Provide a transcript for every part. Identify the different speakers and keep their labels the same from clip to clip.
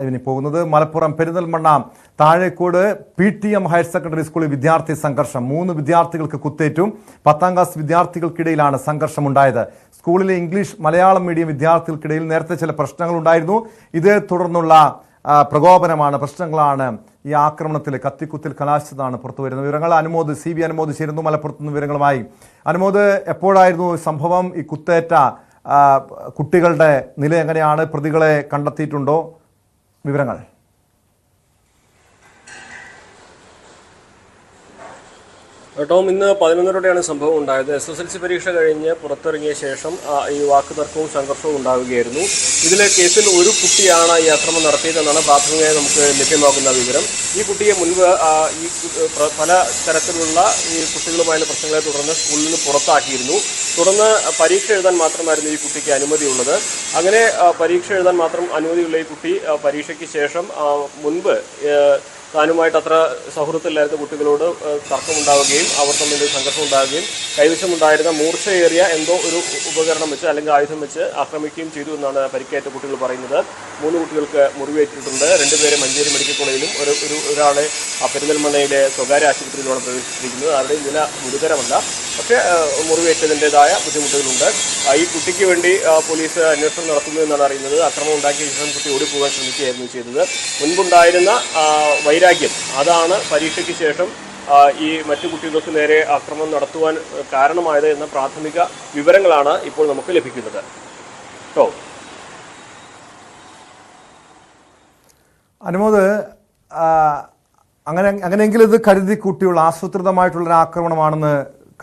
Speaker 1: ഇനി പോകുന്നത് Malappuram Perinthalmanna Thazhekode PTM higher secondary സ്കൂളിൽ വിദ്യാർത്ഥി സംഘർഷം 3 വിദ്യാർത്ഥികൾക്ക് കുത്തേറ്റു 10ാം ക്ലാസ് വിദ്യാർത്ഥികൾക്കിടയിലാണ് സംഘർഷമുണ്ടായത്. സ്കൂളിലെ ഇംഗ്ലീഷ് മലയാളം മീഡിയം വിദ്യാർത്ഥികൾക്കിടയിൽ നേരത്തെ ചില പ്രശ്നങ്ങൾ ഉണ്ടായിരുന്നു. ഇതേ തുടർന്നുള്ള പ്രശ്നങ്ങളാണ് ഈ ആക്രമണത്തിൽ കത്തിക്കുത്തിൽ കലാശിച്ചതാണ് പുറത്തുവരുന്ന വിവരങ്ങൾ. അനുമോദ് CB അനുമോദ് ചേരുന്നു മലപ്പുറത്ത് നിന്ന് വിവരങ്ങളുമായി. അനുമോദ്, എപ്പോഴായിരുന്നു സംഭവം? ഈ കുത്തേറ്റ കുട്ടികളുടെ നില എങ്ങനെയാണ്? പ്രതികളെ കണ്ടെത്തിയിട്ടുണ്ടോ? വിവരങ്ങൾ.
Speaker 2: ടോം, ഇന്ന് 11:00-ഓടെയാണ് സംഭവം ഉണ്ടായത്. SSLC പരീക്ഷ കഴിഞ്ഞ് പുറത്തിറങ്ങിയ ശേഷം ഈ വാക്കുതർക്കവും സംഘർഷവും ഉണ്ടാവുകയായിരുന്നു. ഇതിലെ കേസിൽ ഒരു കുട്ടിയാണ് ഈ ആക്രമണം നടത്തിയതെന്നാണ് പ്രാഥമികമായി നമുക്ക് ലഭ്യമാകുന്ന വിവരം. ഈ കുട്ടിയെ മുൻപ് ഈ പല തരത്തിലുള്ള ഈ കുട്ടികളുമായുള്ള പ്രശ്നങ്ങളെ തുടർന്ന് സ്കൂളിൽ നിന്ന് പുറത്താക്കിയിരുന്നു. തുടർന്ന് പരീക്ഷ എഴുതാൻ മാത്രമായിരുന്നു ഈ കുട്ടിക്ക് അനുമതിയുള്ളത്. അങ്ങനെ പരീക്ഷ എഴുതാൻ മാത്രം അനുമതിയുള്ള ഈ കുട്ടി പരീക്ഷയ്ക്ക് ശേഷം മുൻപ് താനുമായിട്ട് അത്ര സൗഹൃദത്തിലായിരുന്ന കുട്ടികളോട് തർക്കമുണ്ടാവുകയും അവർ തമ്മിൽ സംഘർഷം ഉണ്ടാവുകയും കൈവശമുണ്ടായിരുന്ന മൂർച്ചയേറിയ എന്തോ ഒരു ഉപകരണം വെച്ച് അല്ലെങ്കിൽ ആയുധം വെച്ച് ആക്രമിക്കുകയും ചെയ്തു എന്നാണ് പരിക്കേറ്റ കുട്ടികൾ പറയുന്നത്. 3 കുട്ടികൾക്ക് മുറിവേറ്റിട്ടുണ്ട്. 2 പേരെ മഞ്ചേരി മെഡിക്കൽ കോളേജിലും ഒരാളെ പെരിന്തൽമണ്ണയിലെ സ്വകാര്യ ആശുപത്രിയിലാണ് പ്രവേശിപ്പിച്ചിരിക്കുന്നത്. ആരുടെയും നില ഗുരുതരമല്ല, പക്ഷേ മുറിവേറ്റതിൻ്റെതായ ബുദ്ധിമുട്ടുകളുണ്ട്. ഈ കുട്ടിക്ക് വേണ്ടി പോലീസ് അന്വേഷണം നടത്തുന്നു എന്നാണ് അറിയുന്നത്. ആക്രമണം ഉണ്ടാക്കിയ ശേഷം കുട്ടി ഓടിപ്പോകാൻ ശ്രമിക്കുകയായിരുന്നു ചെയ്തത്. മുൻപുണ്ടായിരുന്ന വൈരാഗ്യം അതാണ് പരീക്ഷയ്ക്ക് ശേഷം ഈ മറ്റു കുട്ടികൾക്ക് നേരെ ആക്രമണം നടത്തുവാൻ കാരണമായത് എന്ന പ്രാഥമിക വിവരങ്ങളാണ് ഇപ്പോൾ നമുക്ക് ലഭിക്കുന്നത്.
Speaker 1: അനുമോദ്, അങ്ങനെയെങ്കിൽ ഇത് കരുതി കൂട്ടിയുള്ള ആസൂത്രിതമായിട്ടുള്ളൊരു ആക്രമണമാണെന്ന്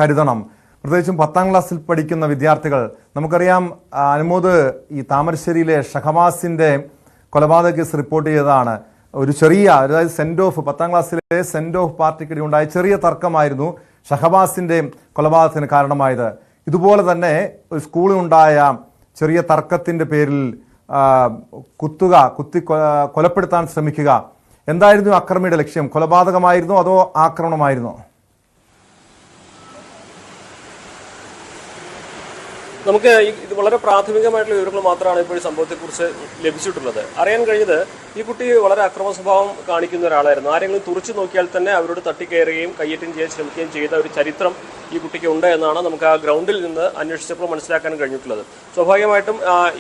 Speaker 1: കരുതണം. പ്രത്യേകിച്ചും 10ാം ക്ലാസ്സിൽ പഠിക്കുന്ന വിദ്യാർത്ഥികൾ. നമുക്കറിയാം അനുമോദ്, ഈ താമരശ്ശേരിയിലെ ഷഹബാസിന്റെ കൊലപാതക കേസ് റിപ്പോർട്ട് ചെയ്തതാണ്. ഒരു ചെറിയ, അതായത് സെന്റ് ഓഫ് 10ാം ക്ലാസ്സിലെ സെന്റ് ഓഫ് പാർട്ടിക്കിടെ ഉണ്ടായ ചെറിയ തർക്കമായിരുന്നു ഷഹബാസിന്റെ കൊലപാതകത്തിന് കാരണമായത്. ഇതുപോലെ തന്നെ ഒരു സ്കൂളിലുണ്ടായ ചെറിയ തർക്കത്തിന്റെ പേരിൽ കുത്തി കൊലപ്പെടുത്താൻ ശ്രമിക്കുക. എന്തായിരുന്നു അക്രമിയുടെ ലക്ഷ്യം? കൊലപാതകമായിരുന്നോ അതോ ആക്രമണമായിരുന്നോ?
Speaker 2: നമുക്ക് ഇത് വളരെ പ്രാഥമികമായിട്ടുള്ള വിവരങ്ങൾ മാത്രമാണ് ഇപ്പോൾ ഈ സംഭവത്തെക്കുറിച്ച് ലഭിച്ചിട്ടുള്ളത്. അറിയാൻ കഴിഞ്ഞത് ഈ കുട്ടി വളരെ അക്രമ സ്വഭാവം കാണിക്കുന്ന ഒരാളായിരുന്നു. ആരെങ്കിലും തുറച്ചു നോക്കിയാൽ തന്നെ അവരോട് തട്ടിക്കയറുകയും കയ്യേറ്റം ചെയ്യാൻ ശ്രമിക്കുകയും ചെയ്ത ഒരു ചരിത്രം ഈ കുട്ടിക്ക് ഉണ്ട് എന്നാണ് നമുക്ക് ആ ഗ്രൗണ്ടിൽ നിന്ന് അന്വേഷിച്ചപ്പോൾ മനസ്സിലാക്കാൻ കഴിഞ്ഞിട്ടുള്ളത്. സ്വാഭാവികമായിട്ടും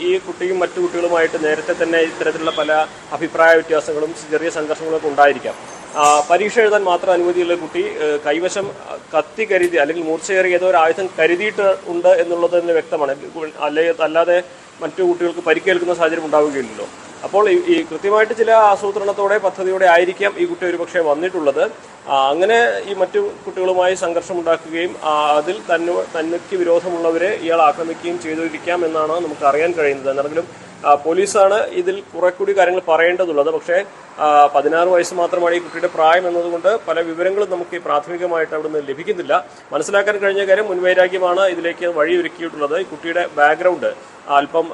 Speaker 2: ഈ കുട്ടിയും മറ്റു കുട്ടികളുമായിട്ട് നേരത്തെ തന്നെ ഇത്തരത്തിലുള്ള പല അഭിപ്രായ വ്യത്യാസങ്ങളും ചെറിയ സംഘർഷങ്ങളൊക്കെ ഉണ്ടായിരിക്കാം. പരീക്ഷ എഴുതാൻ മാത്രം അനുമതിയുള്ള കുട്ടി കൈവശം കത്തി കരുതി അല്ലെങ്കിൽ മൂർച്ചയേറിയ ഏതോ ഒരു ആയുധം കരുതിയിട്ട് ഉണ്ട് എന്നുള്ളത് തന്നെ വ്യക്തമാണ്. അല്ലാതെ മറ്റു കുട്ടികൾക്ക് പരിക്കേൽക്കുന്ന സാഹചര്യം ഉണ്ടാവുകയില്ലല്ലോ. അപ്പോൾ ഈ കൃത്യമായിട്ട് ചില ആസൂത്രണത്തോടെ പദ്ധതിയോടെ ആയിരിക്കാം ഈ കുട്ടി ഒരുപക്ഷെ വന്നിട്ടുള്ളത്. അങ്ങനെ ഈ മറ്റു കുട്ടികളുമായി സംഘർഷം ഉണ്ടാക്കുകയും അതിൽ തനിക്ക് വിരോധമുള്ളവരെ ഇയാൾ ആക്രമിക്കുകയും ചെയ്തിരിക്കാം എന്നാണ് നമുക്ക് അറിയാൻ കഴിയുന്നത്. എന്നാണെങ്കിലും പോലീസാണ് ഇതിൽ കുറെ കൂടി കാര്യങ്ങൾ പറയേണ്ടതുള്ളത്. പക്ഷേ 16 വയസ്സ് മാത്രമാണ് ഈ കുട്ടിയുടെ പ്രായം എന്നതുകൊണ്ട് പല വിവരങ്ങളും നമുക്ക് പ്രാഥമികമായിട്ട് അവിടെ നിന്ന് ലഭിക്കുന്നില്ല. മനസ്സിലാക്കാൻ കഴിഞ്ഞ കാര്യം മുൻവൈരാഗ്യമാണ് ഇതിലേക്ക് വഴിയൊരുക്കിയിട്ടുള്ളത്. ഈ കുട്ടിയുടെ ബാക്ക്ഗ്രൗണ്ട് അല്പം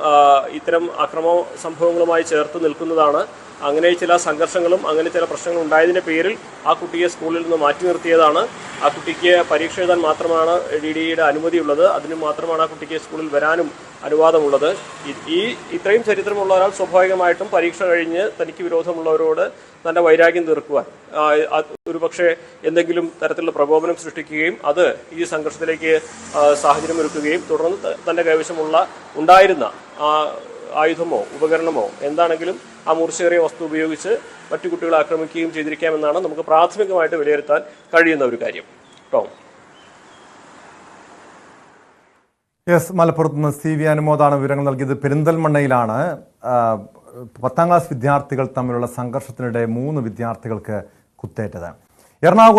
Speaker 2: ഇത്തരം അക്രമ സംഭവങ്ങളുമായി ചേർത്ത് നിൽക്കുന്നതാണ്. അങ്ങനെ ചില സംഘർഷങ്ങളും അങ്ങനെ ചില പ്രശ്നങ്ങളും ഉണ്ടായതിൻ്റെ പേരിൽ ആ കുട്ടിയെ സ്കൂളിൽ നിന്ന് മാറ്റി നിർത്തിയതാണ്. ആ കുട്ടിക്ക് പരീക്ഷ എഴുതാൻ മാത്രമാണ് DDEയുടെ അനുമതിയുള്ളത്. അതിന് മാത്രമാണ് ആ കുട്ടിക്ക് സ്കൂളിൽ വരാനും അനുവാദമുള്ളത്. ഇത്രയും ചരിത്രമുള്ള ഒരാൾ സ്വാഭാവികമായിട്ടും പരീക്ഷ കഴിഞ്ഞ് തനിക്ക് വിരോധമുള്ളവരോട് തൻ്റെ വൈരാഗ്യം തീർക്കുവാൻ ഒരുപക്ഷെ എന്തെങ്കിലും തരത്തിലുള്ള പ്രകോപനം സൃഷ്ടിക്കുകയും അത് ഈ സംഘർഷത്തിലേക്ക് സാഹചര്യം ഒരുക്കുകയും തുടർന്ന് തൻ്റെ കൈവശമുള്ള ഉണ്ടായിരുന്ന ആയുധമോ ഉപകരണമോ എന്താണെങ്കിലും ആ മൂർച്ചയേറിയ വസ്തു ഉപയോഗിച്ച് മറ്റു കുട്ടികളെ ആക്രമിക്കുകയും ചെയ്തിരിക്കാമെന്നാണ് നമുക്ക് പ്രാഥമികമായിട്ട് വിലയിരുത്താൻ കഴിയുന്ന ഒരു കാര്യം. ടോം.
Speaker 1: മലപ്പുറത്ത് നിന്ന് CB അനുമോദാണ് വിവരങ്ങൾ നൽകിയത്. പെരിന്തൽമണ്ണയിലാണ് 10ാം ക്ലാസ് വിദ്യാർത്ഥികൾ തമ്മിലുള്ള സംഘർഷത്തിനിടെ 3 വിദ്യാർത്ഥികൾക്ക് കുത്തേറ്റത്. എറണാകുളം